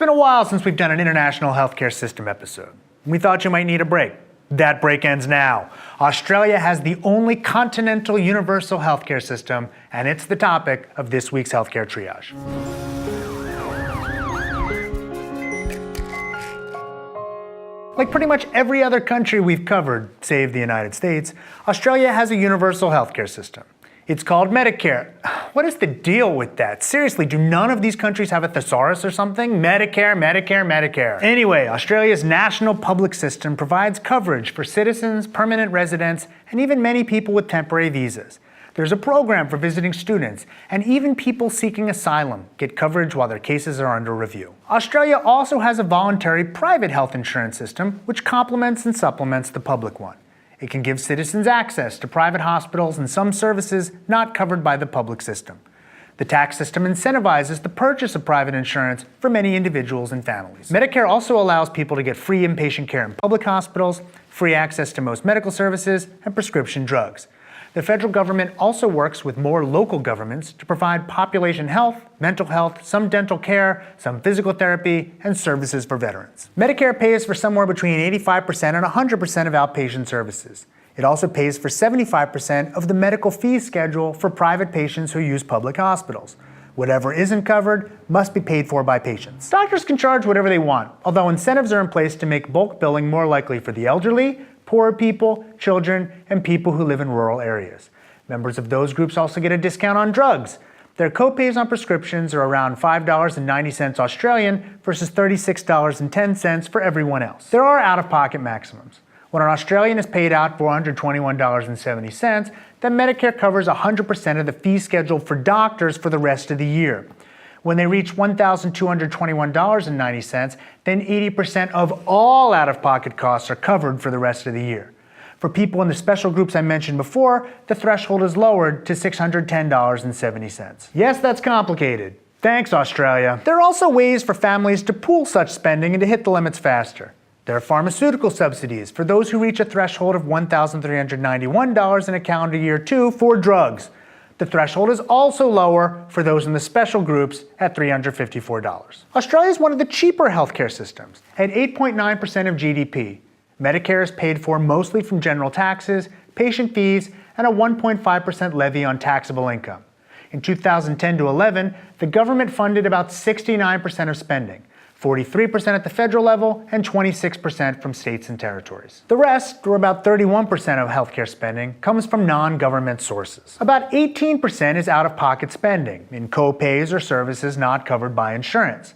been a while since we've done an international healthcare system episode. We thought you might need a break. That break ends now. Australia has the only continental universal healthcare system, and it's the topic of this week's Healthcare Triage. Like pretty much every other country we've covered, save the United States, Australia has a universal healthcare system. It's called Medicare. What is the deal with that? Seriously, do none of these countries have a thesaurus or something? Medicare, Medicare, Medicare. Anyway, Australia's national public system provides coverage for citizens, permanent residents, and even many people with temporary visas. There's a program for visiting students, and even people seeking asylum get coverage while their cases are under review. Australia also has a voluntary private health insurance system, which complements and supplements the public one. It can give citizens access to private hospitals and some services not covered by the public system. The tax system incentivizes the purchase of private insurance for many individuals and families. Medicare also allows people to get free inpatient care in public hospitals, free access to most medical services, and prescription drugs. The federal government also works with more local governments to provide population health, mental health, some dental care, some physical therapy, and services for veterans. Medicare pays for somewhere between 85% and 100% of outpatient services. It also pays for 75% of the medical fee schedule for private patients who use public hospitals. Whatever isn't covered must be paid for by patients. Doctors can charge whatever they want, although incentives are in place to make bulk billing more likely for the elderly, poor people, children, and people who live in rural areas. Members of those groups also get a discount on drugs. Their co-pays on prescriptions are around $5.90 Australian versus $36.10 for everyone else. There are out-of-pocket maximums. When an Australian is paid out $421.70, then Medicare covers 100% of the fee schedule for doctors for the rest of the year. When they reach $1,221.90, then 80% of all out-of-pocket costs are covered for the rest of the year. For people in the special groups I mentioned before, the threshold is lowered to $610.70. Yes, that's complicated. Thanks, Australia. There are also ways for families to pool such spending and to hit the limits faster. There are pharmaceutical subsidies for those who reach a threshold of $1,391 in a calendar year too for drugs. The threshold is also lower for those in the special groups at $354. Australia is one of the cheaper healthcare systems. At 8.9% of GDP, Medicare is paid for mostly from general taxes, patient fees, and a 1.5% levy on taxable income. In 2010 to 11, the government funded about 69% of spending, 43% at the federal level, and 26% from states and territories. The rest, or about 31% of healthcare spending, comes from non-government sources. About 18% is out-of-pocket spending, in co-pays or services not covered by insurance.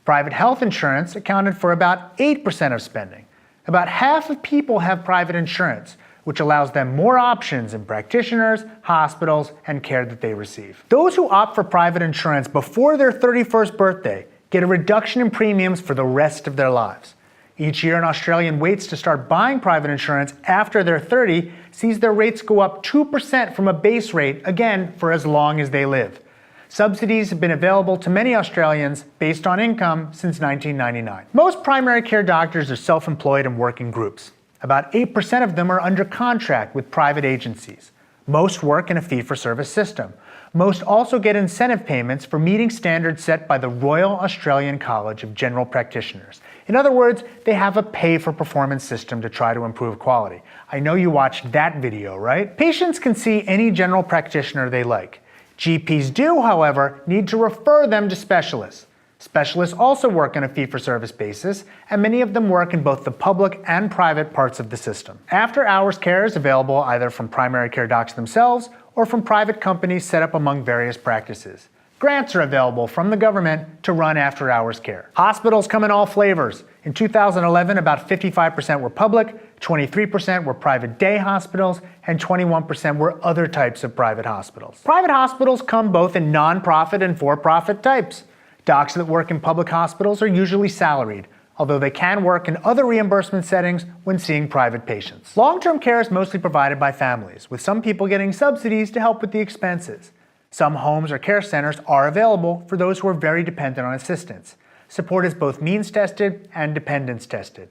Private health insurance accounted for about 8% of spending. About half of people have private insurance, which allows them more options in practitioners, hospitals, and care that they receive. Those who opt for private insurance before their 31st birthday get a reduction in premiums for the rest of their lives. Each year, an Australian waits to start buying private insurance after they're 30 sees their rates go up 2% from a base rate, again, for as long as they live. Subsidies have been available to many Australians based on income since 1999. Most primary care doctors are self-employed and work in groups. About 8% of them are under contract with private agencies. Most work in a fee-for-service system. Most also get incentive payments for meeting standards set by the Royal Australian College of General Practitioners. In other words, they have a pay-for-performance system to try to improve quality. I know you watched that video, right? Patients can see any general practitioner they like. GPs do, however, need to refer them to specialists. Specialists also work on a fee-for-service basis, and many of them work in both the public and private parts of the system. After-hours care is available either from primary care docs themselves or from private companies set up among various practices. Grants are available from the government to run after-hours care. Hospitals come in all flavors. In 2011, about 55% were public, 23% were private day hospitals, and 21% were other types of private hospitals. Private hospitals come both in non-profit and for-profit types. Docs that work in public hospitals are usually salaried, although they can work in other reimbursement settings when seeing private patients. Long-term care is mostly provided by families, with some people getting subsidies to help with the expenses. Some homes or care centers are available for those who are very dependent on assistance. Support is both means-tested and dependence-tested.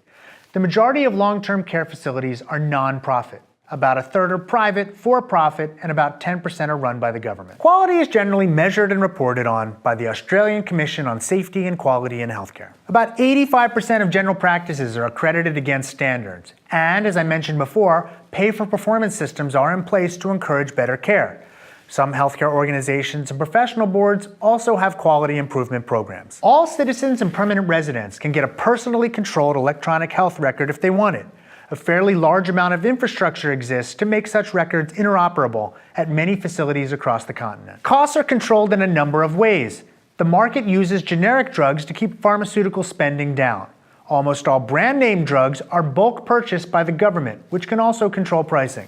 The majority of long-term care facilities are non-profit. About a third are private, for-profit, and about 10% are run by the government. Quality is generally measured and reported on by the Australian Commission on Safety and Quality in Healthcare. About 85% of general practices are accredited against standards, and as I mentioned before, pay-for-performance systems are in place to encourage better care. Some healthcare organizations and professional boards also have quality improvement programs. All citizens and permanent residents can get a personally controlled electronic health record if they want it. A fairly large amount of infrastructure exists to make such records interoperable at many facilities across the continent. Costs are controlled in a number of ways. The market uses generic drugs to keep pharmaceutical spending down. Almost all brand name drugs are bulk purchased by the government, which can also control pricing.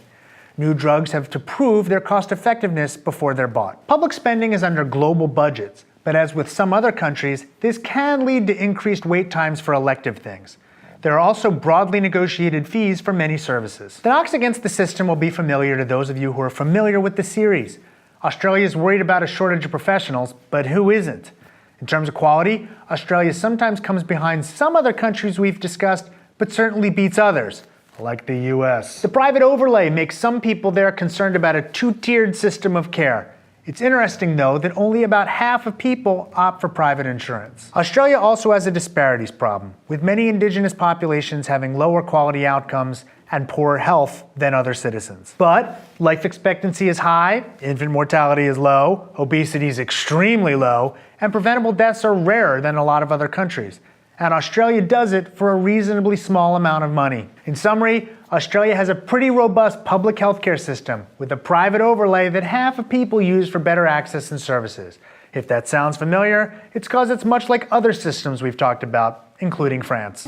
New drugs have to prove their cost effectiveness before they're bought. Public spending is under global budgets, but as with some other countries, this can lead to increased wait times for elective things. There are also broadly negotiated fees for many services. The knocks against the system will be familiar to those of you who are familiar with the series. Australia is worried about a shortage of professionals, but who isn't? In terms of quality, Australia sometimes comes behind some other countries we've discussed, but certainly beats others, like the US. The private overlay makes some people there concerned about a two-tiered system of care. It's interesting, though, that only about half of people opt for private insurance. Australia also has a disparities problem, with many indigenous populations having lower quality outcomes and poorer health than other citizens. But life expectancy is high, infant mortality is low, obesity is extremely low, and preventable deaths are rarer than a lot of other countries. And Australia does it for a reasonably small amount of money. In summary, Australia has a pretty robust public healthcare system with a private overlay that half of people use for better access and services. If that sounds familiar, it's because it's much like other systems we've talked about, including France.